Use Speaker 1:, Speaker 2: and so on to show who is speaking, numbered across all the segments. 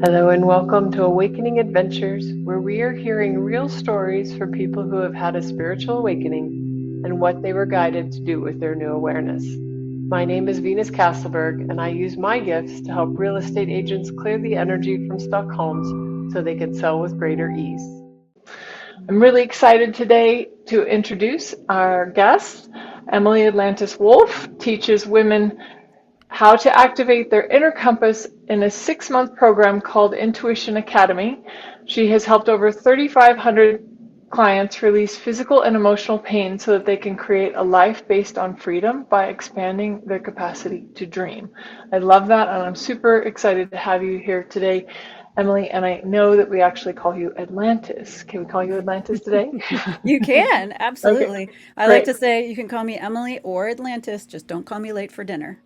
Speaker 1: Hello and welcome to Awakening Adventures, where we are hearing real stories from people who have had a spiritual awakening and what they were guided to do with their new awareness. My name is Venus Castleberg, and I use my gifts to help real estate agents clear the energy from stuck homes so they can sell with greater ease. I'm really excited today to introduce our guest. Emily Atlantis Wolf teaches women how to activate their inner compass in a 6-month program called Intuition Academy. She has helped over 3,500 clients release physical and emotional pain so that they can create a life based on freedom by expanding their capacity to dream. I love that, and I'm super excited to have you here today, Emily, and I know that we actually call you Atlantis. Can we call you Atlantis today?
Speaker 2: You can,
Speaker 1: Okay,
Speaker 2: absolutely. I like
Speaker 1: great.
Speaker 2: to say you can call me Emily or Atlantis, just don't call me late for dinner.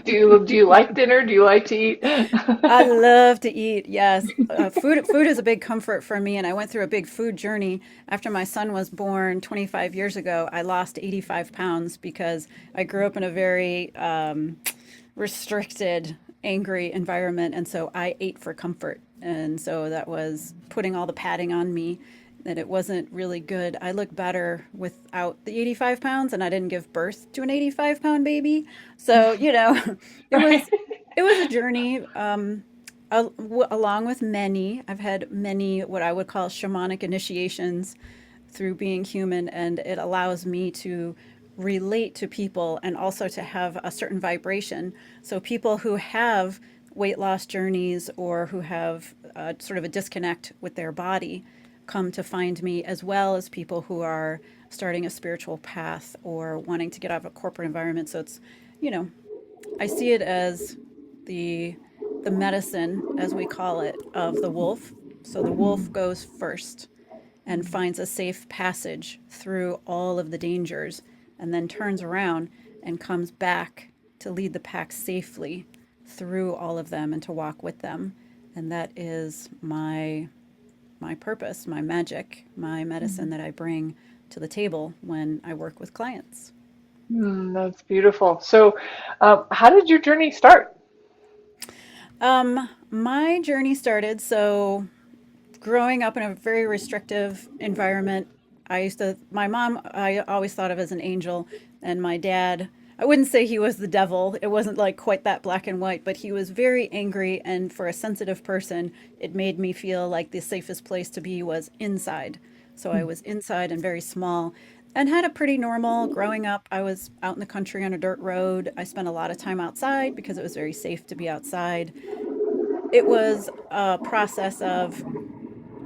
Speaker 1: Do you like dinner? Do you like to eat?
Speaker 2: I love to eat, yes. Food is a big comfort for me, and I went through a big food journey. After my son was born 25 years ago, I lost 85 pounds because I grew up in a very restricted, angry environment, and so I ate for comfort. And so that was putting all the padding on me that it wasn't really good. I look better without the 85 pounds, and I didn't give birth to an 85-pound baby. So, it
Speaker 1: Right.
Speaker 2: was it was a journey. Along with many, I've had many what I would call shamanic initiations through being human, and it allows me to relate to people and also to have a certain vibration. So, people who have weight loss journeys or who have sort of a disconnect with their body come to find me, as well as people who are starting a spiritual path or wanting to get out of a corporate environment. So, you know, I see it as the the medicine, as we call it, of the wolf. So the wolf goes first and finds a safe passage through all of the dangers and then turns around and comes back to lead the pack safely through all of them and to walk with them. And that is my purpose, my magic, my medicine that I bring to the table when I work with clients.
Speaker 1: That's beautiful. So, how did your journey start?
Speaker 2: My journey started so growing up in a very restrictive environment. My mom, I always thought of as an angel, and my dad, I wouldn't say he was the devil. It wasn't like quite that black and white, but he was very angry. And for a sensitive person, it made me feel like the safest place to be was inside. So I was inside and very small and had a pretty normal growing up. I was out in the country on a dirt road. I spent a lot of time outside because it was very safe to be outside. It was a process of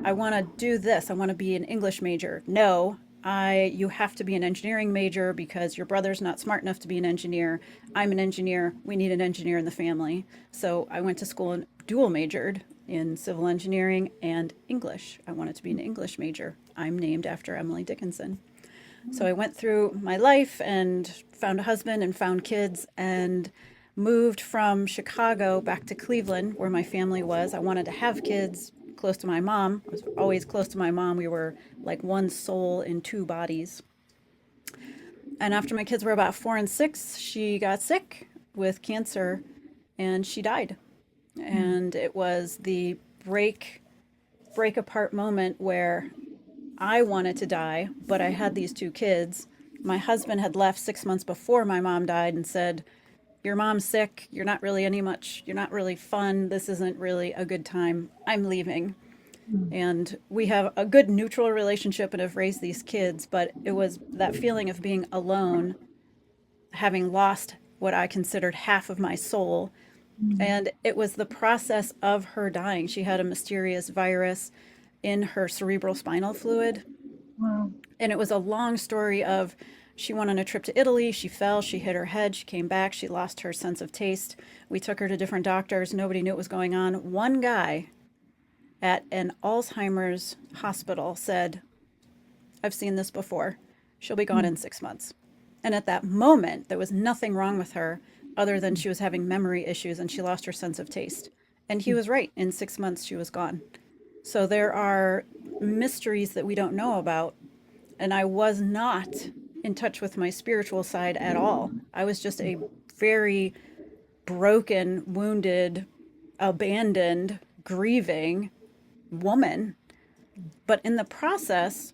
Speaker 2: I want to do this. I want to be an English major. No, you have to be an engineering major because your brother's not smart enough to be an engineer. I'm an engineer. We need an engineer in the family. So I went to school and dual majored in civil engineering and English. I wanted to be an English major. I'm named after Emily Dickinson. So I went through my life and found a husband and found kids and moved from Chicago back to Cleveland, where my family was. I wanted to have kids close to my mom. I was always close to my mom. We were like one soul in two bodies. And after my kids were about 4 and 6, she got sick with cancer and she died. And it was the break apart moment where I wanted to die, but I had these two kids. My husband had left 6 months before my mom died and said, your mom's sick. You're not really you're not really fun. This isn't really a good time. I'm leaving. And we have a good neutral relationship and have raised these kids, but it was that feeling of being alone, having lost what I considered half of my soul. And it was the process of her dying. She had a mysterious virus in her cerebral spinal fluid.
Speaker 1: Wow.
Speaker 2: And it was a long story of she went on a trip to Italy, she fell, she hit her head, she came back, she lost her sense of taste. We took her to different doctors, nobody knew what was going on. One guy at an Alzheimer's hospital said, I've seen this before. She'll be gone in 6 months. And at that moment, there was nothing wrong with her other than she was having memory issues and she lost her sense of taste. And he was right. In 6 months, she was gone. So there are mysteries that we don't know about. And I was not in touch with my spiritual side at all. I was just a very broken, wounded abandoned, grieving woman. But in the process,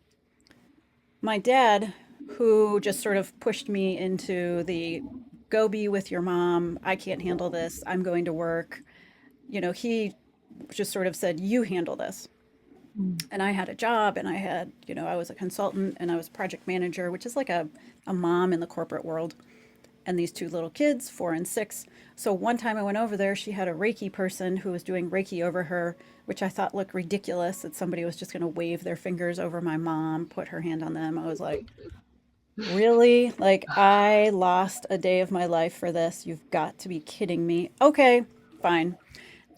Speaker 2: my dad, who just sort of pushed me into the go be with your mom, I can't handle this, I'm going to work, he just sort of said, you handle this.
Speaker 3: Mm.
Speaker 2: And I had a job and I had, I was a consultant and I was project manager, which is like a mom in the corporate world. And these two little kids, 4 and 6. So one time I went over there, she had a Reiki person who was doing Reiki over her, which I thought looked ridiculous that somebody was just going to wave their fingers over my mom, put her hand on them. I was like, really? Like, I lost a day of my life for this. You've got to be kidding me. Okay, fine.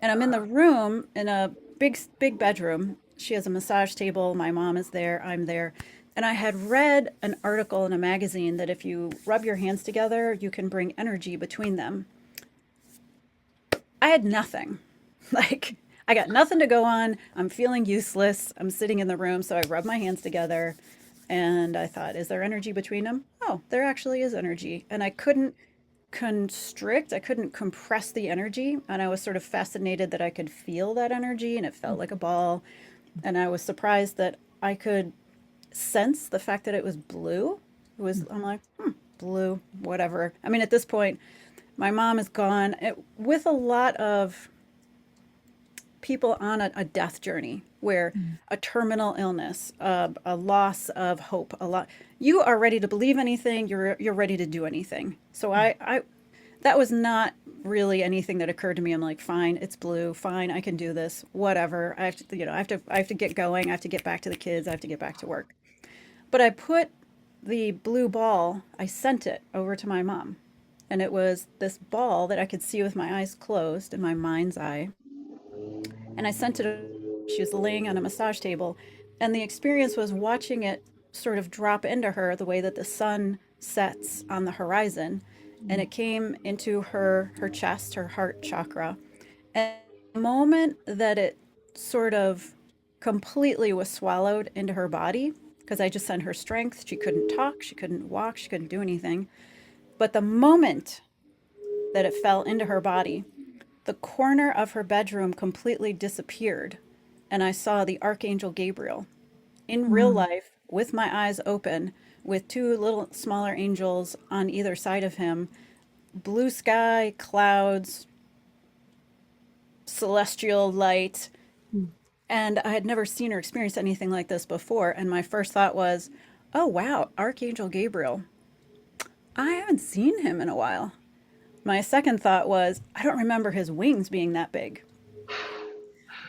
Speaker 2: And I'm in the room in a big bedroom. She has a massage table. My mom is there. I'm there. And I had read an article in a magazine that if you rub your hands together, you can bring energy between them. I had nothing. Like, I got nothing to go on. I'm feeling useless. I'm sitting in the room. So I rubbed my hands together and I thought, is there energy between them? Oh, there actually is energy. And I couldn't constrict, I couldn't compress the energy. And I was sort of fascinated that I could feel that energy and it felt like a ball. And I was surprised that I could sense the fact that it was blue. I'm like, blue, whatever. I mean, at this point, my mom is gone with a lot of people on a death journey where a terminal illness, a loss of hope, a lot. You are ready to believe anything. You're ready to do anything. So I that was not really anything that occurred to me. I'm like, fine, it's blue. Fine, I can do this. Whatever. I have to, I have to get going. I have to get back to the kids. I have to get back to work. But I put the blue ball. I sent it over to my mom, and it was this ball that I could see with my eyes closed in my mind's eye. And I sent it. She was laying on a massage table, and the experience was watching it sort of drop into her the way that the sun sets on the horizon, and it came into her chest, her heart chakra. And the moment that it sort of completely was swallowed into her body, because I just sent her strength, she couldn't talk, she couldn't walk, she couldn't do anything. But the moment that it fell into her body, the corner of her bedroom completely disappeared, and I saw the Archangel Gabriel in real
Speaker 3: Mm.
Speaker 2: life with my eyes open, with two little smaller angels on either side of him, blue sky, clouds, celestial light.
Speaker 3: Mm.
Speaker 2: And I had never seen or experienced anything like this before. And my first thought was, oh, wow, Archangel Gabriel. I haven't seen him in a while. My second thought was, I don't remember his wings being that big.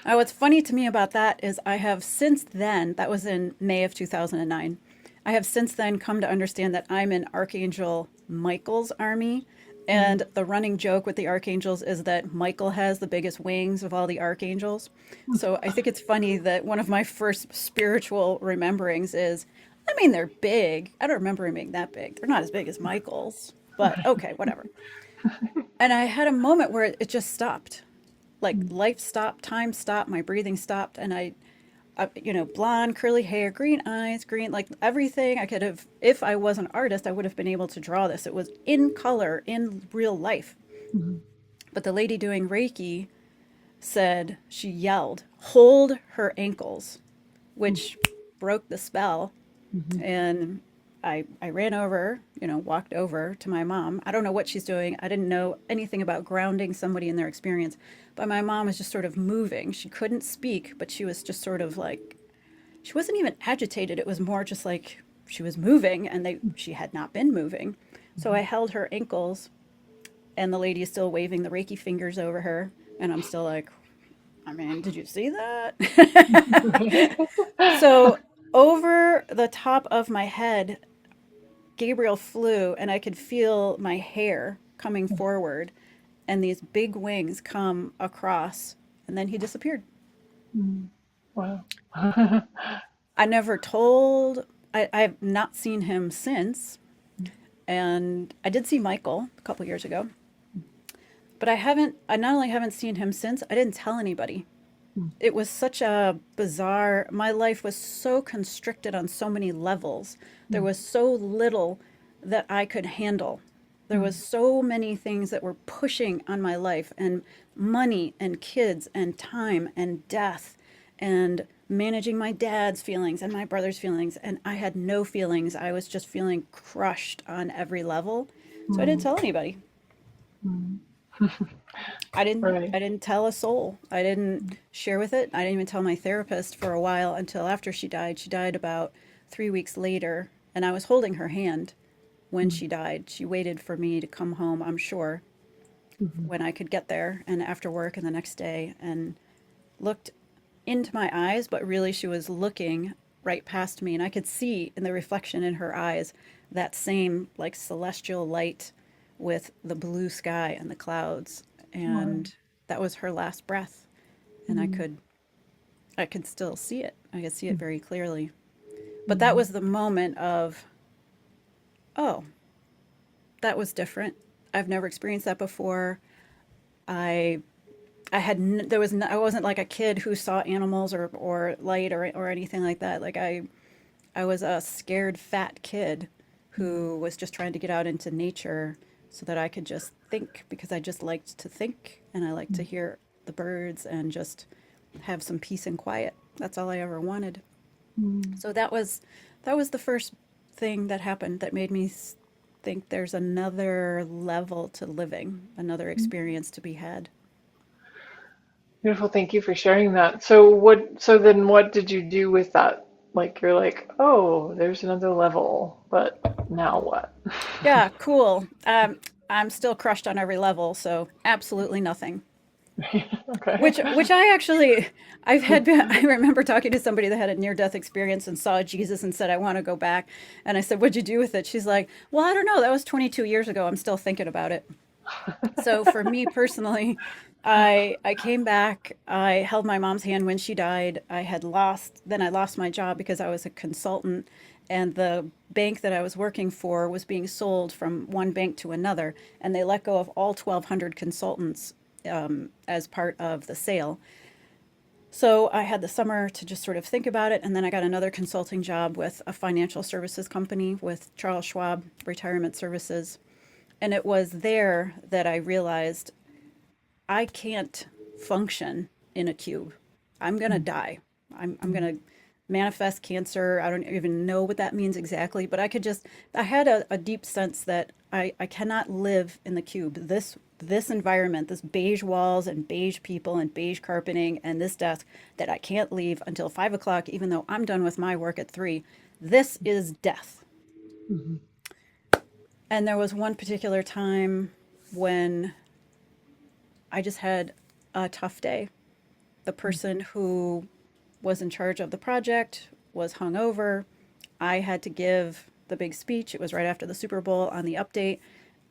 Speaker 2: Now, what's funny to me about that is I have since then, that was in May of 2009, I have since then come to understand that I'm in Archangel Michael's army.
Speaker 3: Mm.
Speaker 2: And the running joke with the archangels is that Michael has the biggest wings of all the archangels. So I think it's funny that one of my first spiritual rememberings is, I mean, they're big. I don't remember him being that big. They're not as big as Michael's, but okay, whatever. And I had a moment where it just stopped. Like
Speaker 3: Mm.
Speaker 2: life stopped, time stopped, my breathing stopped, and blonde, curly hair, green eyes, green, like everything I could have, if I was an artist, I would have been able to draw this. It was in color, in real life.
Speaker 3: Mm.
Speaker 2: But the lady doing Reiki said, she yelled, hold her ankles,
Speaker 3: Mm.
Speaker 2: which broke the spell.
Speaker 3: Mhm.
Speaker 2: And I ran over, walked over to my mom. I don't know what she's doing. I didn't know anything about grounding somebody in their experience. But my mom was just sort of moving. She couldn't speak, but she was just sort of like, she wasn't even agitated. It was more just like she was moving and she had not been moving. So I held her ankles and the lady is still waving the Reiki fingers over her. And I'm still like, I mean, did you see that? So over the top of my head, Gabriel flew and I could feel my hair coming forward and these big wings come across and then he disappeared.
Speaker 3: Mm. Wow.
Speaker 2: I never told, I've not seen him since. And I did see Michael a couple years ago, but I not only haven't seen him since, I didn't tell anybody.
Speaker 3: Mm.
Speaker 2: It was such a bizarre, my life was so constricted on so many levels. There
Speaker 3: Mm.
Speaker 2: was so little that I could handle. There was so many things that were pushing on my life, and money and kids and time and death and managing my dad's feelings and my brother's feelings, and I had no feelings. I was just feeling crushed on every level. So I didn't tell anybody.
Speaker 1: Right.
Speaker 2: I didn't tell a soul. I didn't share with it. I didn't even tell my therapist for a while until after she died. She died about 3 weeks later, and I was holding her hand when she died. She waited for me to come home, I'm sure, when I could get there and after work and the next day, and looked into my eyes, but really she was looking right past me, and I could see in the reflection in her eyes that same like celestial light with the blue sky and the clouds,
Speaker 3: Wow.
Speaker 2: and that was her last breath, and I could still see it. I could see it very clearly. But that was the moment of, oh, that was different. I've never experienced that before. I there was I wasn't like a kid who saw animals or light or anything like that. Like I was a scared fat kid who was just trying to get out into nature so that I could just think, because I just liked to think and I liked to hear the birds and just have some peace and quiet. That's all I ever wanted. So that was the first thing that happened that made me think there's another level to living, another experience to be had.
Speaker 1: Beautiful. Thank you for sharing that. So then what did you do with that? Like you're like, oh, there's another level, but now what?
Speaker 2: Yeah, cool. I'm still crushed on every level, so absolutely nothing.
Speaker 1: Okay.
Speaker 2: Which I actually I've had I remember talking to somebody that had a near death experience and saw Jesus and said I want to go back, and I said what'd you do with it? She's like, well, I don't know, that was 22 years ago, I'm still thinking about it. So for me personally, I came back. I held my mom's hand when she died. I lost my job because I was a consultant, and the bank that I was working for was being sold from one bank to another, and they let go of all 1,200 consultants as part of the sale. So I had the summer to just sort of think about it, and then I got another consulting job with a financial services company with Charles Schwab Retirement Services. And it was there that I realized I can't function in a cube. I'm going to die. I'm going to manifest cancer. I don't even know what that means exactly, but I had a deep sense that I cannot live in the cube. This environment, this beige walls and beige people and beige carpeting and this desk that I can't leave until 5 o'clock, even though I'm done with my work at 3. This is death. And there was one particular time when I just had a tough day. The person who was in charge of the project was hungover. I had to give the big speech. It was right after the Super Bowl on the update.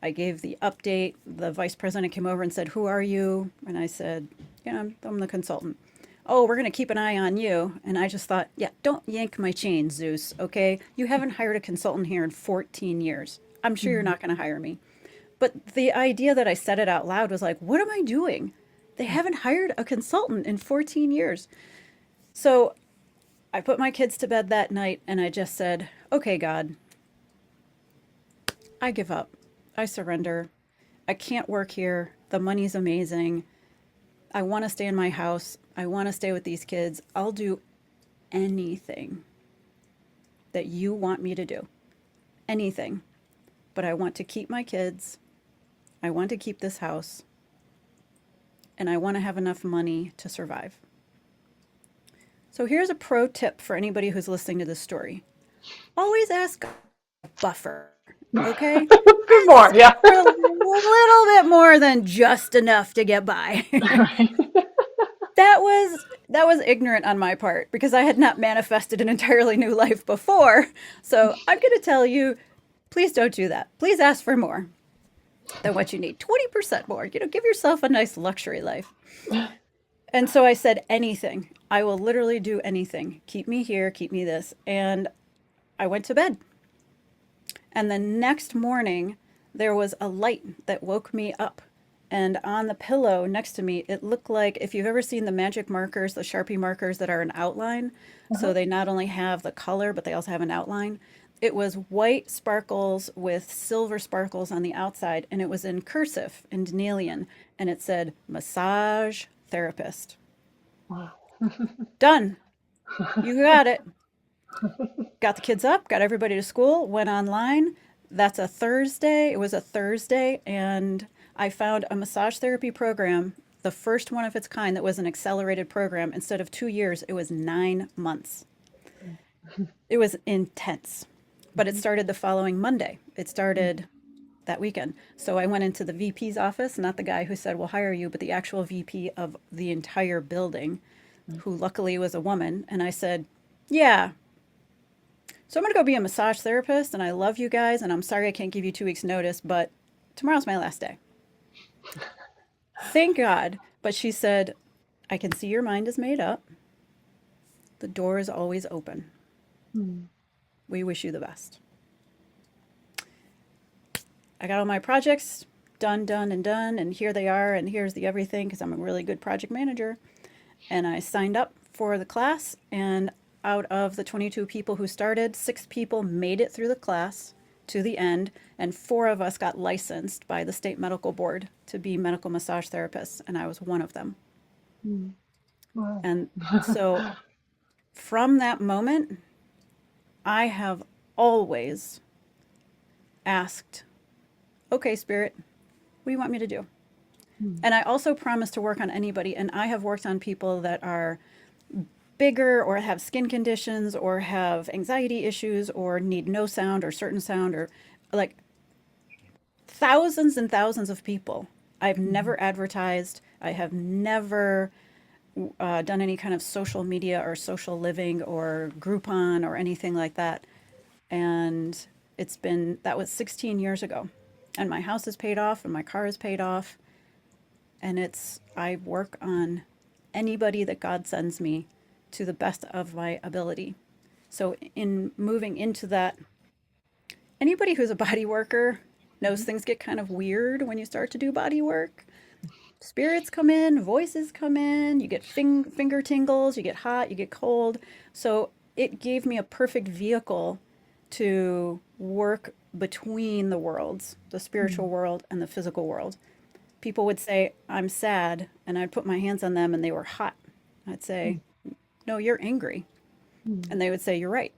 Speaker 2: I gave the update. The vice president came over and said, who are you? And I said, yeah, I'm the consultant. Oh, we're going to keep an eye on you. And I just thought, yeah, don't yank my chain, Zeus, okay? You haven't hired a consultant here in 14 years. I'm sure you're not going to hire me. But the idea that I said it out loud was like, what am I doing? They haven't hired a consultant in 14 years. So I put my kids to bed that night and I just said, okay, God, I give up. I surrender. I can't work here. The money's amazing. I want to stay in my house. I want to stay with these kids. I'll do anything that you want me to do. Anything. But I want to keep my kids. I want to keep this house. And I want to have enough money to survive. So here's a pro tip for anybody who's listening to this story. Always ask a buffer, okay?
Speaker 1: Bit more,
Speaker 2: Ask
Speaker 1: yeah.
Speaker 2: for a little bit more than just enough to get by.
Speaker 1: Right.
Speaker 2: That was ignorant on my part because I had not manifested an entirely new life before. So I'm going to tell you, please don't do that. Please ask for more than what you need. 20% more. Give yourself a nice luxury life. And so I said, anything. I will literally do anything. Keep me here, keep me this. And I went to bed. And the next morning, there was a light that woke me up. And on the pillow next to me, it looked like, if you've ever seen the magic markers, the Sharpie markers that are an outline, so they not only have the color, but they also have an outline. It was white sparkles with silver sparkles on the outside, and it was in cursive in Danielian, and it said massage therapist.
Speaker 3: Wow.
Speaker 2: Done. You got it. Got the kids up, got everybody to school, went online. That's a Thursday. It was a Thursday, and I found a massage therapy program, the first one of its kind that was an accelerated program. Instead of 2 years, it was 9 months. It was intense, but it started the following Monday. It started that weekend. So I went into the VP's office, not the guy who said, we'll hire you, but the actual VP of the entire building, who luckily was a woman. And I said, yeah, so I'm going to go be a massage therapist, and I love you guys, and I'm sorry I can't give you 2 weeks notice, but tomorrow's my last day. Thank God. But she said, I can see your mind is made up. The door is always open. We wish you the best. I got all my projects done, and here they are, and here's the everything, because I'm a really good project manager. And I signed up for the class, and out of the 22 people who started, 6 people made it through the class to the end, and 4 of us got licensed by the state medical board to be medical massage therapists, and I was one of them.
Speaker 3: Wow.
Speaker 2: And so from that moment, I have always asked, okay, Spirit, what do you want me to do? And I also promise to work on anybody, and I have worked on people that are bigger or have skin conditions or have anxiety issues or need no sound or certain sound, or like thousands and thousands of people. I've never advertised. I have never done any kind of social media or social living or Groupon or anything like that. And that was 16 years ago. And my house is paid off and my car is paid off. And I work on anybody that God sends me to the best of my ability. So in moving into that, anybody who's a body worker knows things get kind of weird when you start to do body work. Spirits come in, voices come in, you get finger tingles, you get hot, you get cold. So it gave me a perfect vehicle to work between the worlds, the spiritual world and the physical world. People would say, I'm sad, and I'd put my hands on them and they were hot. I'd say, no, you're angry. And they would say, you're right.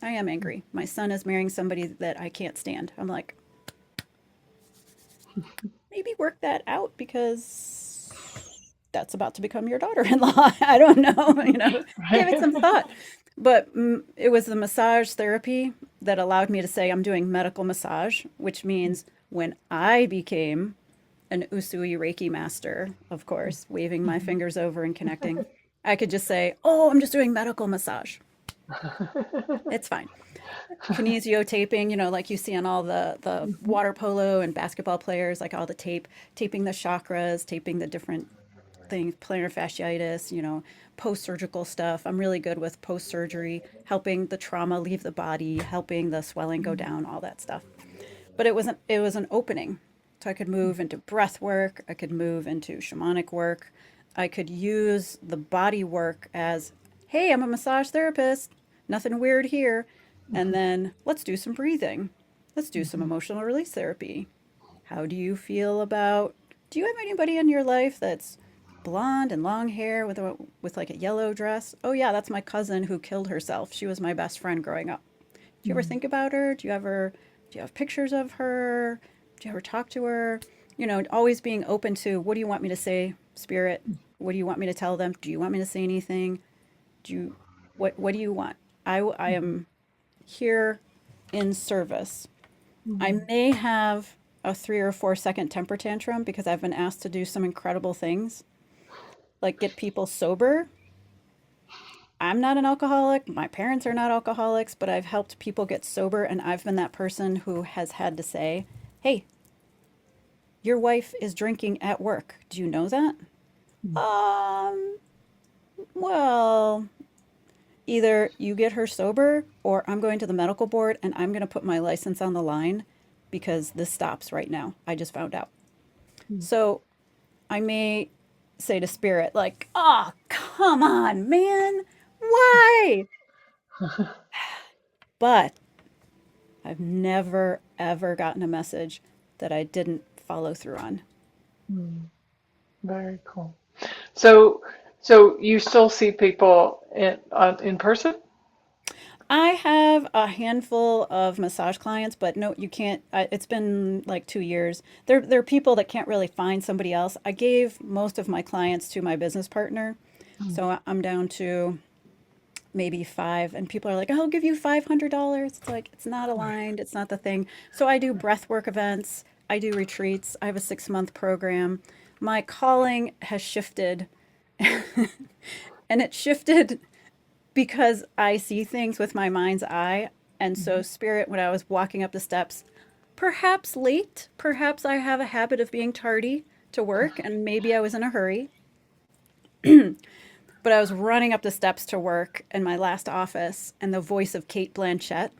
Speaker 2: I am angry. My son is marrying somebody that I can't stand. I'm like, maybe work that out, because that's about to become your daughter-in-law. I don't know, give it some thought. But it was the massage therapy that allowed me to say I'm doing medical massage, which means when I became an Usui Reiki master, of course, waving my fingers over and connecting, I could just say, oh, I'm just doing medical massage. It's fine. Kinesio taping, like you see on all the water polo and basketball players, like all the taping the chakras, taping the different things, plantar fasciitis, post-surgical stuff. I'm really good with post-surgery, helping the trauma leave the body, helping the swelling go down, all that stuff. But it was an opening. So I could move into breath work, I could move into shamanic work. I could use the body work as, hey, I'm a massage therapist, nothing weird here. And then let's do some breathing. Let's do some emotional release therapy. How do you feel do you have anybody in your life that's blonde and long hair with like a yellow dress? Oh yeah, that's my cousin who killed herself. She was my best friend growing up. Do you ever think about her? Do you have pictures of her? Do you ever talk to her? Always being open to, what do you want me to say, Spirit? What do you want me to tell them? Do you want me to say anything? What do you want? I am here in service. I may have a 3 or 4 second temper tantrum because I've been asked to do some incredible things, like get people sober. I'm not an alcoholic. My parents are not alcoholics, but I've helped people get sober, and I've been that person who has had to say, hey, your wife is drinking at work. Do you know that? Well, either you get her sober or I'm going to the medical board and I'm going to put my license on the line because this stops right now. I just found out. So I may say to Spirit, like, oh, come on, man. Why? But I've never, ever gotten a message that I didn't follow through on.
Speaker 3: Mm. Very cool.
Speaker 1: So, so you still see people in person?
Speaker 2: I have a handful of massage clients, but no, you can't. It's been like 2 years. They're people that can't really find somebody else. I gave most of my clients to my business partner,
Speaker 3: Mm.
Speaker 2: so I'm down to maybe five. And people are like, "I'll give you $500." It's like it's not
Speaker 3: Right.
Speaker 2: aligned. It's not the thing. So I do breath work events. I do retreats. I have a 6 month program. My calling has shifted, and it shifted because I see things with my mind's eye. And so,
Speaker 3: Mhm.
Speaker 2: spirit, when I was walking up the steps, perhaps late, perhaps I have a habit of being tardy to work, and maybe I was in a hurry, but I was running up the steps to work in my last office, and the voice of Kate Blanchett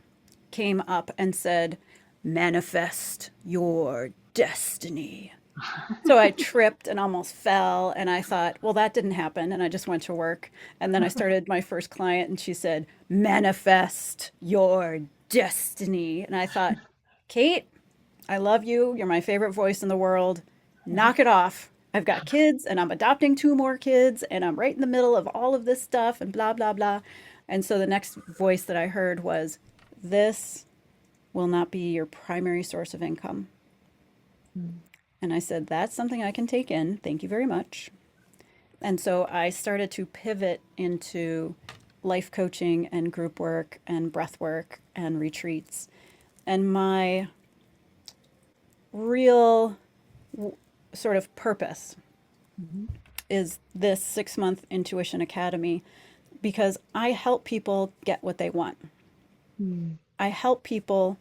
Speaker 2: came up and said, "Manifest your destiny." So I tripped and almost fell, and I thought, well, that didn't happen. And I just went to work. And then I started my first client, and she said, "Manifest your destiny." And I thought, Kate, I love you. You're my favorite voice in the world. Knock it off. I've got kids, and I'm adopting two more kids, and I'm right in the middle of all of this stuff, and blah, blah, blah. And so the next voice that I heard was, "This will not be your primary source of income."
Speaker 3: Mm.
Speaker 2: And I said, "That's something I can take in. Thank you very much." And so I started to pivot into life coaching and group work and breath work and retreats. And my real sort of purpose
Speaker 3: Mhm.
Speaker 2: is this 6 month Intuition Academy because I help people get what they want.
Speaker 3: Mm.
Speaker 2: I help people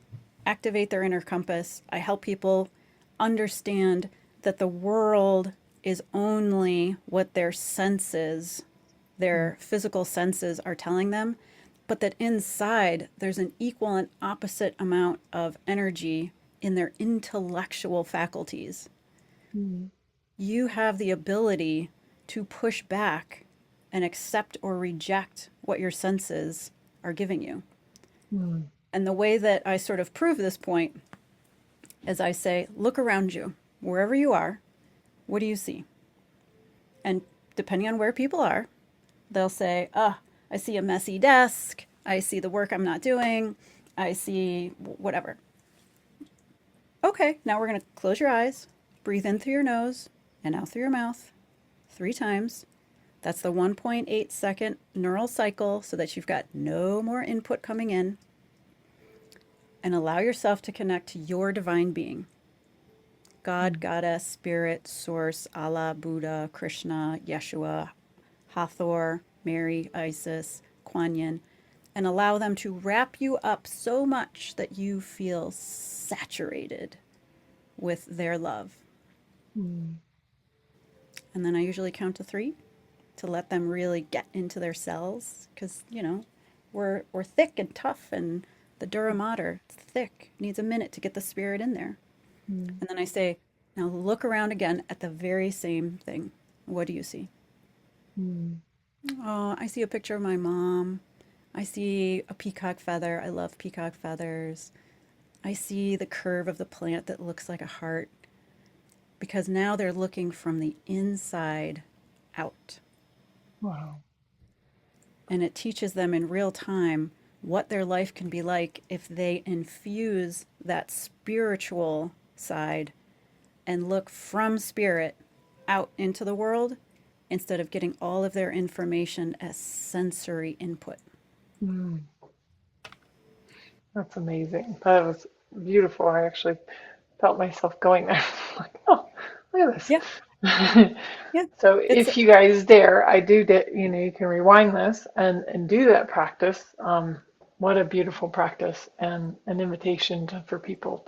Speaker 2: activate their inner compass. I help people understand that the world is only what their senses,
Speaker 3: Mm.
Speaker 2: their physical senses are telling them, but that inside there's an equal and opposite amount of energy in their intellectual faculties.
Speaker 3: Mm.
Speaker 2: You have the ability to push back and accept or reject what your senses are giving you.
Speaker 3: Mm.
Speaker 2: And the way that I sort of prove this point is I say, look around you, wherever you are, what do you see? And depending on where people are, they'll say, I see a messy desk. I see the work I'm not doing. I see whatever. Okay, now we're going to close your eyes, breathe in through your nose and out through your mouth 3 times. That's the 1.8 second neural cycle so that you've got no more input coming in. And allow yourself to connect to your divine being. God,
Speaker 3: Mm.
Speaker 2: Goddess, Spirit, Source, Allah, Buddha, Krishna, Yeshua, Hathor, Mary, Isis, Kuan Yin, and allow them to wrap you up so much that you feel saturated with their love.
Speaker 3: Mm.
Speaker 2: And then I usually count to 3 to let them really get into their cells because, we're thick and tough and the dura mater, it's thick, needs a minute to get the spirit in there.
Speaker 3: Mm.
Speaker 2: And then I say, now look around again at the very same thing. What do you see?
Speaker 3: Mm.
Speaker 2: Oh, I see a picture of my mom. I see a peacock feather. I love peacock feathers. I see the curve of the plant that looks like a heart because now they're looking from the inside out.
Speaker 3: Wow.
Speaker 2: And it teaches them in real time what their life can be like if they infuse that spiritual side and look from spirit out into the world instead of getting all of their information as sensory input.
Speaker 3: Mm.
Speaker 1: That's amazing. That was beautiful. I actually felt myself going there. Like, oh, look at
Speaker 2: Yeah,
Speaker 1: this.
Speaker 2: yeah.
Speaker 1: So
Speaker 2: It's
Speaker 1: if you guys dare, I do, you can rewind this and do that practice. What a beautiful practice and an invitation for people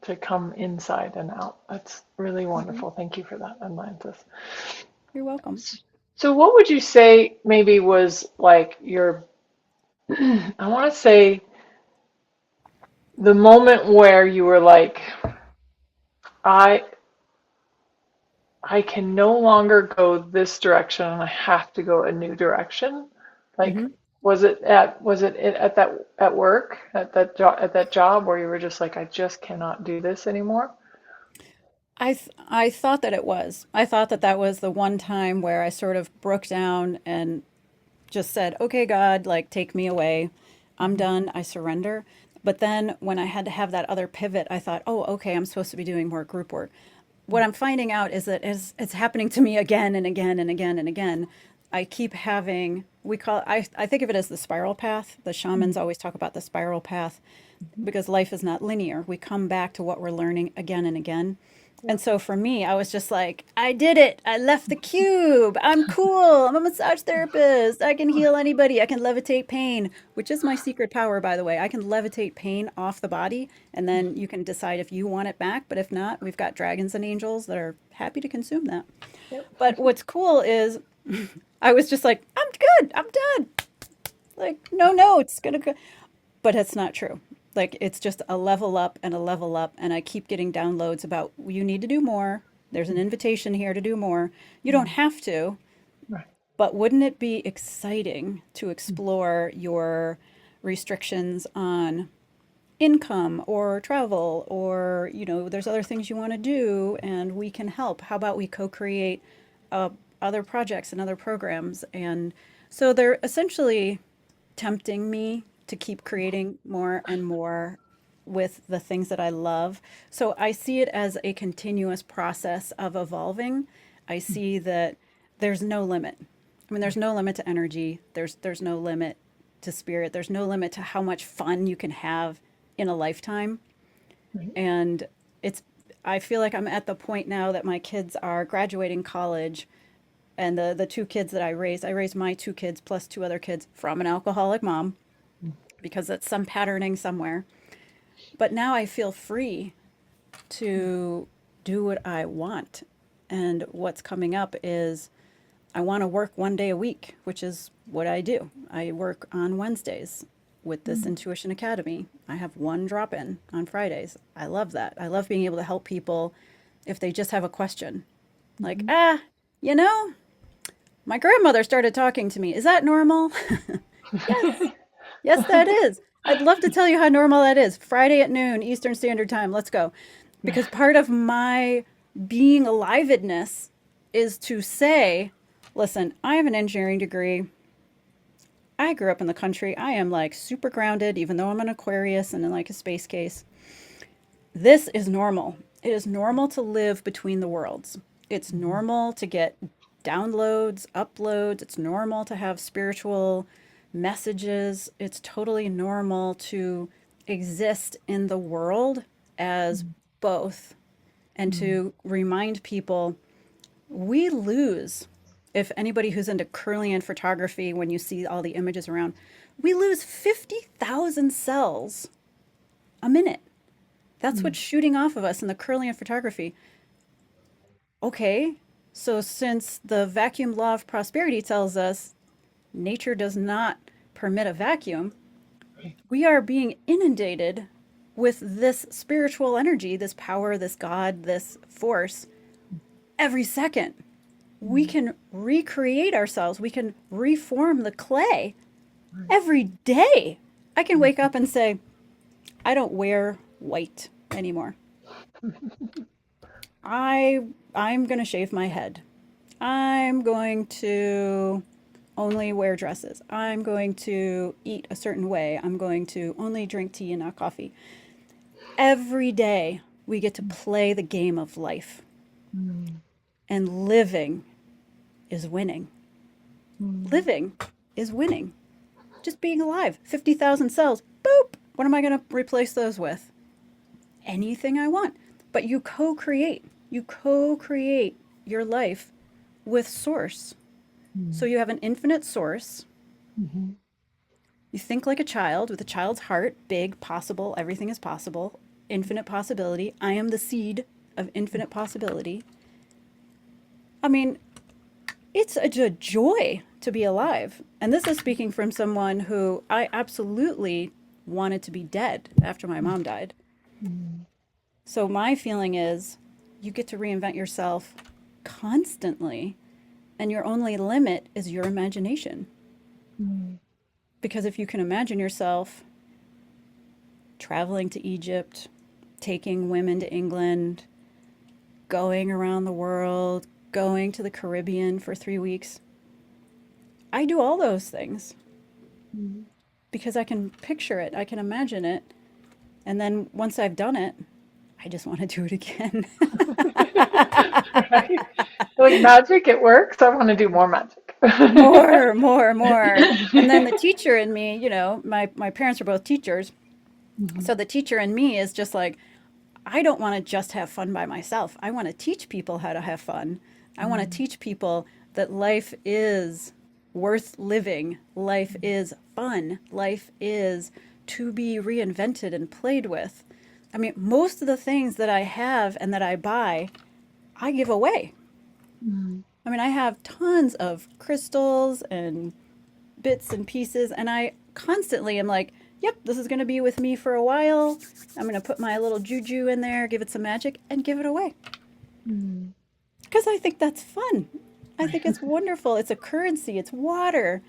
Speaker 1: to come inside and out. That's really
Speaker 2: mhm.
Speaker 1: wonderful. Thank you for that, Atlantis.
Speaker 2: You're welcome.
Speaker 1: So what would you say maybe was like your, I want to say the moment where you were like, I I can no longer go this direction and I have to go a new direction. Like
Speaker 2: Hmm.
Speaker 1: at work at that job where you were just like, I just cannot do this anymore?
Speaker 2: I thought that it was. I thought that that was the one time where I sort of broke down and just said, "Okay, God, like take me away. I'm
Speaker 3: Mhm.
Speaker 2: done. I surrender." But then when I had to have that other pivot, I thought, "Oh, okay, I'm supposed to be doing more group work." What I'm finding out is that it's happening to me again and again and again and again. I keep having, I think of it as the spiral path. The
Speaker 3: Mhm.
Speaker 2: shamans always talk about the spiral path
Speaker 3: Mhm.
Speaker 2: because life is not linear. We come back to what we're learning again and again. And
Speaker 3: Yep.
Speaker 2: so for me, I was just like, I did it. I left the cube. I'm cool. I'm a massage therapist. I can heal anybody. I can levitate pain, which is my secret power, by the way. I can levitate pain off the body, and then you can decide if you want it back. But if not, we've got dragons and angels that are happy to consume that.
Speaker 3: Yep.
Speaker 2: But what's cool is I was just like, I'm good. I'm done. Like, no notes. Gonna go. But it's not true. Like it's just a level up and a level up, and I keep getting downloads about you need to do more. There's an
Speaker 3: Mhm.
Speaker 2: invitation here to do more. You don't
Speaker 3: Mhm.
Speaker 2: have to,
Speaker 3: Right.
Speaker 2: but wouldn't it be exciting to
Speaker 3: Mhm.
Speaker 2: explore your restrictions on income or travel or there's other things you want to do and we can help. How about we co-create uh, other projects and other programs? And so they're essentially tempting me to keep creating more and more with the things that I love. So I see it as a continuous process of evolving. I see that there's no limit. I mean, there's no limit to energy. There's no limit to spirit. There's no limit to how much fun you can have in a lifetime.
Speaker 3: Right.
Speaker 2: And it's I feel like I'm at the point now that my kids are graduating college and the two kids that I raised my two kids plus two other kids from an alcoholic mom
Speaker 3: Mhm.
Speaker 2: because it's some patterning somewhere. But now I feel free to do what I want. And what's coming up is I want to work 1 day a week, which is what I do. I work on Wednesdays with this
Speaker 3: Mhm.
Speaker 2: Intuition Academy. I have one drop in on Fridays. I love that. I love being able to help people if they just have a question. Like,
Speaker 3: Mhm.
Speaker 2: you know, my grandmother started talking to me. Is that normal? Yes. Yes, that is. I'd love to tell you how normal that is. Friday at noon, Eastern Standard Time. Let's go. Because part of my being alivedness is to say, listen, I have an engineering degree. I grew up in the country. I am like super grounded, even though I'm an Aquarius and in like a space case. This is normal. It is normal to live between the worlds. It's
Speaker 3: Mhm.
Speaker 2: normal to get downloads, uploads. It's normal to have spiritual messages. It's totally normal to exist in the world as
Speaker 3: Mhm.
Speaker 2: both and
Speaker 3: Mhm.
Speaker 2: to remind people we lose. If anybody who's into Kirlian photography, when you see all the images around, we lose 50,000 cells a minute. That's
Speaker 3: Mhm.
Speaker 2: what's shooting off of us in the Kirlian photography. Okay, so since the vacuum law of prosperity tells us nature does not permit a vacuum,
Speaker 3: Right.
Speaker 2: we are being inundated with this spiritual energy, this power, this God, this force every second. We
Speaker 3: Mhm.
Speaker 2: can recreate ourselves, we can reform the clay
Speaker 3: Right.
Speaker 2: every day. I can wake
Speaker 3: Mhm.
Speaker 2: up and say, I don't wear white anymore. I I'm going to shave my head. I'm going to only wear dresses. I'm going to eat a certain way. I'm going to only drink tea and not coffee. Every day we get to play the game of life,
Speaker 3: Mhm.
Speaker 2: and living is winning.
Speaker 3: Mhm.
Speaker 2: Living is winning. Just being alive. 50,000 cells. Boop. What am I going to replace those with? Anything I want. But you co create. You co create your life with source. So
Speaker 3: Mhm.
Speaker 2: you have an infinite source.
Speaker 3: Mhm.
Speaker 2: You think like a child with a child's heart, big, possible, everything is possible, infinite possibility. I am the seed of infinite possibility. I mean, it's a joy to be alive. And this is speaking from someone who I absolutely wanted to be dead after my mom died.
Speaker 3: Mhm.
Speaker 2: So my feeling is you get to reinvent yourself constantly, and your only limit is your imagination.
Speaker 3: Mhm.
Speaker 2: Because if you can imagine yourself traveling to Egypt, taking women to England, going around the world, going to the Caribbean for 3 weeks, I do all those things
Speaker 3: Mm.
Speaker 2: because I can picture it, I can imagine it. And then once I've done it, I just want to do it again.
Speaker 1: Right? Like magic, it works. I want to do more magic.
Speaker 2: More, more, more. And then the teacher in me, my parents are both teachers.
Speaker 3: Mhm.
Speaker 2: So the teacher in me is just like, I don't want to just have fun by myself. I want to teach people how to have fun. I want to
Speaker 3: Mm.
Speaker 2: teach people that life is worth living. Life is fun. Life is to be reinvented and played with. I mean, most of the things that I have and that I buy, I give away.
Speaker 3: Mm.
Speaker 2: I mean, I have tons of crystals and bits and pieces, and I constantly am like, yep, this is going to be with me for a while. I'm going to put my little juju in there, give it some magic, and give it away.
Speaker 3: Mm.
Speaker 2: Because I think that's fun. I think it's wonderful. It's a currency, it's water,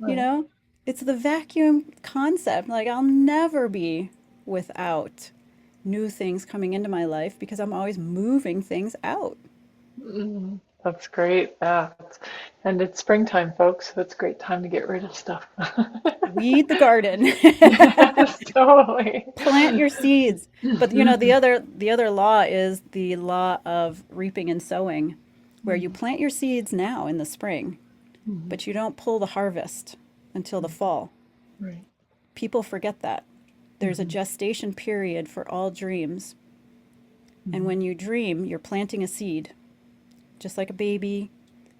Speaker 2: you
Speaker 3: Right.
Speaker 2: know? It's the vacuum concept. Like, I'll never be without new things coming into my life because I'm always moving things out.
Speaker 1: Mm, that's great. Yeah. And it's springtime, folks, so it's a great time to get rid of stuff.
Speaker 2: Weed the garden.
Speaker 1: Yes, totally.
Speaker 2: Plant your seeds. But the
Speaker 1: Mhm.
Speaker 2: other law is the law of reaping and sowing, where you
Speaker 3: Mm.
Speaker 2: plant your seeds now in the spring,
Speaker 3: Mhm.
Speaker 2: but you don't pull the harvest until the
Speaker 3: Mm.
Speaker 2: fall.
Speaker 3: Right.
Speaker 2: People forget that. There's a
Speaker 3: Mhm.
Speaker 2: gestation period for all dreams. And
Speaker 3: Mhm.
Speaker 2: when you dream, you're planting a seed. Just like a baby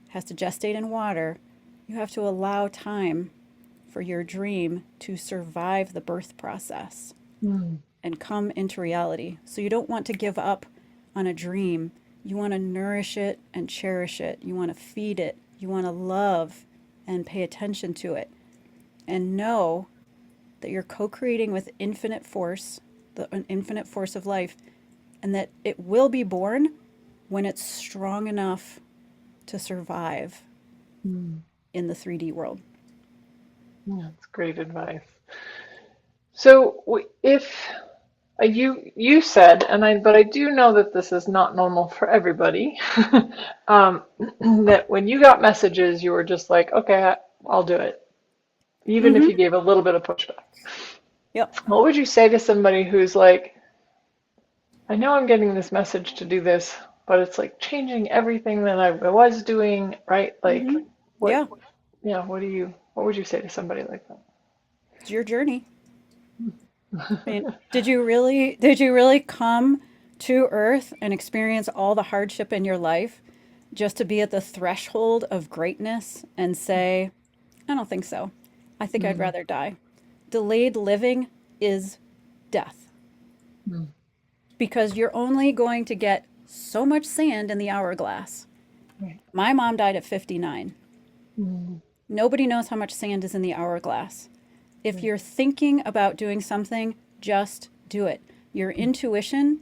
Speaker 2: has to gestate in water, you have to allow time for your dream to survive the birth process
Speaker 3: Mm.
Speaker 2: and come into reality. So you don't want to give up on a dream. You want to nourish it and cherish it. You want to feed it. You want to love and pay attention to it. And know that you're co creating with infinite force, an infinite force of life, and that it will be born when it's strong enough to survive
Speaker 3: Mm.
Speaker 2: in the 3D world.
Speaker 1: Yeah, that's great advice. So if you said, but I do know that this is not normal for everybody, um, that when you got messages, you were just like, okay, I'll do it, even if
Speaker 2: Mm-hmm.
Speaker 1: you gave a little bit of pushback.
Speaker 2: Yep.
Speaker 1: What would you say to somebody who's like, I know I'm getting this message to do this, but it's like changing everything that I was doing, right?
Speaker 2: Mm-hmm.
Speaker 1: Like, what,
Speaker 2: Yeah.
Speaker 1: yeah, what would you say to somebody like that?
Speaker 2: It's your journey. I mean, did you really come to Earth and experience all the hardship in your life just to be at the threshold of greatness and say, I don't think so. I think I'd
Speaker 3: Mm.
Speaker 2: rather die. Delayed living is death
Speaker 3: Mm.
Speaker 2: because you're only going to get so much sand in the hourglass.
Speaker 3: Right.
Speaker 2: My mom died at 59.
Speaker 3: Mm.
Speaker 2: Nobody knows how much sand is in the hourglass. If
Speaker 3: Right.
Speaker 2: you're thinking about doing something, just do it. Your
Speaker 3: Mm.
Speaker 2: intuition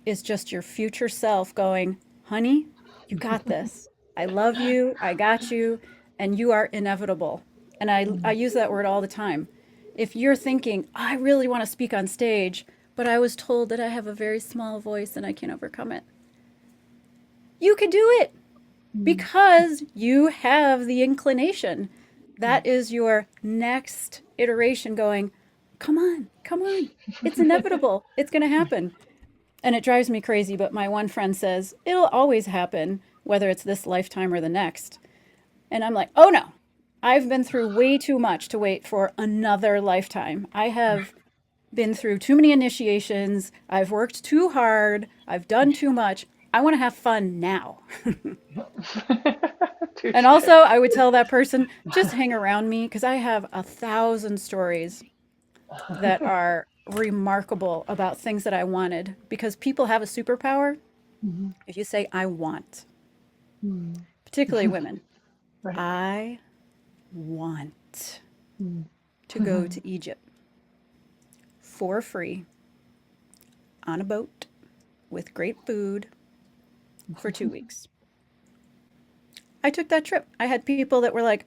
Speaker 2: is just your future self going, honey, you got this. I love you. I got you. And you are inevitable. And I
Speaker 3: Mm.
Speaker 2: use that word all the time. If you're thinking, I really want to speak on stage, but I was told that I have a very small voice and I can't overcome it, you could do it
Speaker 3: Mm.
Speaker 2: because you have the inclination. That
Speaker 3: Right.
Speaker 2: is your next iteration going, come on, come on. It's inevitable. It's going to happen. And it drives me crazy, but my one friend says, it'll always happen, whether it's this lifetime or the next. And I'm like, oh no, I've been through way too much to wait for another lifetime. I have been through too many initiations. I've worked too hard. I've done too much. I want to have fun now. And
Speaker 1: Touche.
Speaker 2: also, I would tell that person, just hang around me because I have 1,000 stories that are remarkable about things that I wanted. Because people have a superpower.
Speaker 3: Mhm.
Speaker 2: If you say, I want,
Speaker 3: Mm.
Speaker 2: particularly women,
Speaker 1: Right.
Speaker 2: I want
Speaker 3: Mm.
Speaker 2: to go to Egypt for free on a boat with great food for 2 weeks. I took that trip. I had people that were like,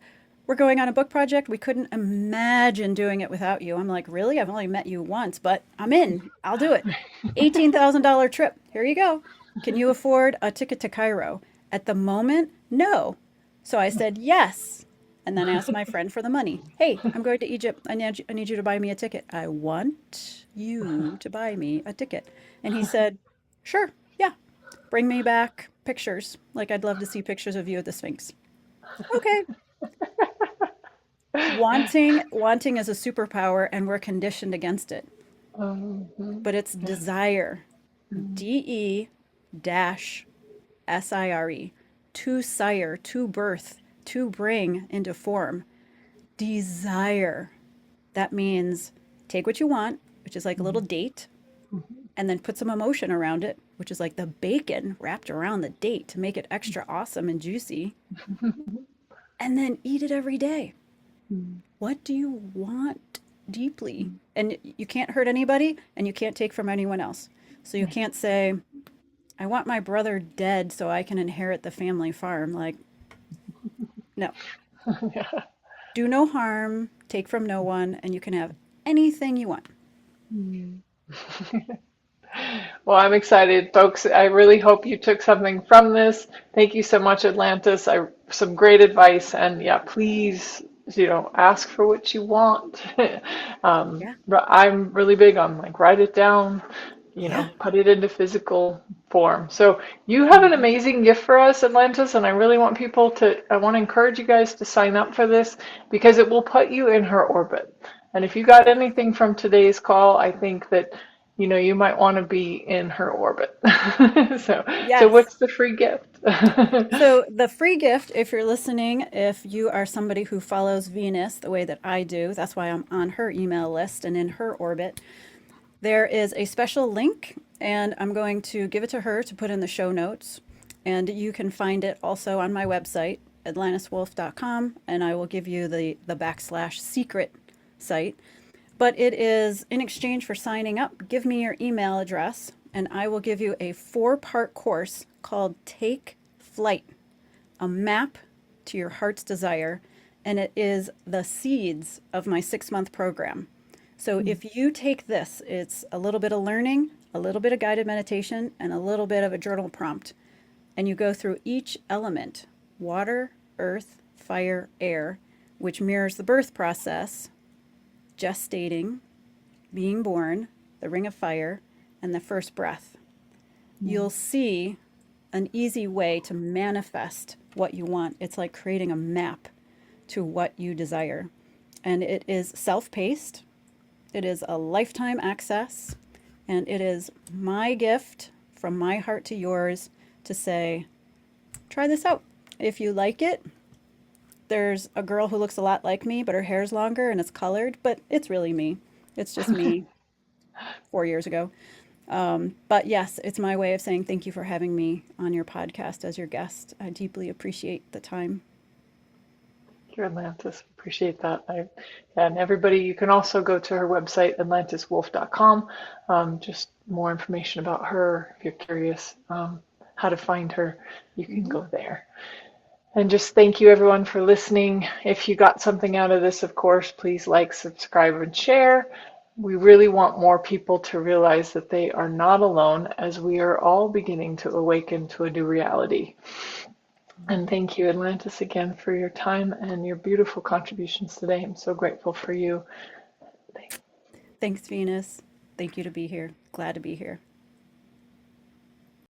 Speaker 2: we're going on a book project. We couldn't imagine doing it without you. I'm like, really? I've only met you once, but I'm in. I'll do it. $18,000 trip. Here you go. Can you afford a ticket to Cairo? At the moment, no. So I said yes. And then I asked my friend for the money. Hey, I'm going to Egypt. I need you to buy me a ticket. I want you to buy me a ticket. And he said, sure, yeah. Bring me back pictures. Like, I'd love to see pictures of you at the Sphinx. Okay. Wanting is a superpower, and we're conditioned against it.
Speaker 1: Mhm.
Speaker 2: But it's
Speaker 1: Yeah.
Speaker 2: desire.
Speaker 1: Mhm.
Speaker 2: DE dash SIRE. To sire, to birth, to bring into form. Desire. That means take what you want, which is like a little
Speaker 1: Mhm.
Speaker 2: date,
Speaker 1: Mhm.
Speaker 2: and then put some emotion around it, which is like the bacon wrapped around the date to make it extra awesome and juicy, and then eat it every day.
Speaker 1: Mhm.
Speaker 2: What do you want deeply? And you can't hurt anybody and you can't take from anyone else. So you can't say, I want my brother dead so I can inherit the family farm. Like, no.
Speaker 1: Yeah.
Speaker 2: Do no harm, take from no one, and you can have anything you want.
Speaker 1: Mhm. Well, I'm excited, folks. I really hope you took something from this. Thank you so much, Atlantis. Some great advice, and yeah, please, ask for what you want.
Speaker 2: Yeah.
Speaker 1: But I'm really big on like write it down,
Speaker 2: Yeah.
Speaker 1: put it into physical form. So you have an
Speaker 2: Mhm.
Speaker 1: amazing gift for us, Atlantis, and I want to encourage you guys to sign up for this because it will put you in her orbit. And if you got
Speaker 2: Yeah.
Speaker 1: anything from today's call, I think that you might want to be in her orbit. So
Speaker 2: Yes.
Speaker 1: what's the free gift?
Speaker 2: So, the free gift, if you're listening, if you are somebody who follows Venus the way that I do, that's why I'm on her email list and in her orbit, there is a special link, and I'm going to give it to her to put in the show notes. And you can find it also on my website, atlantiswolf.com, and I will give you the backslash secret site. But it is in exchange for signing up, give me your email address, and I will give you a 4-part course called Take Flight, a map to your heart's desire. And it is the seeds of my 6-month program. So if you take this, it's a little bit of learning, a little bit of guided meditation, and a little bit of a journal prompt. And you go through each element: water, earth, fire, air, which mirrors the birth process, gestating, being born, the ring of fire, and the first breath. You'll see an easy way to manifest what you want. It's like creating a map to what you desire. And it is self paced, it is a lifetime access, and it is my gift from my heart to yours to say, try this out. If you like it, there's a girl who looks a lot like me, but her hair's longer and it's colored, but it's really me. It's just me 4 years ago. But yes, it's my way of saying thank you for having me on your podcast as your guest. I deeply appreciate the time.
Speaker 1: Your Atlantis. Appreciate that. And everybody, you can also go to her website, atlantiswolf.com. Just more information about her. If you're curious how to find her, you can
Speaker 2: Mhm.
Speaker 1: go there. And just thank you everyone for listening. If you got something out of this, of course, please like, subscribe, and share. We really want more people to realize that they are not alone as we are all beginning to awaken to a new reality. And thank you, Atlantis, again for your time and your beautiful contributions today. I'm so grateful for you.
Speaker 2: Thanks, Venus. Thank you to be here. Glad to be here.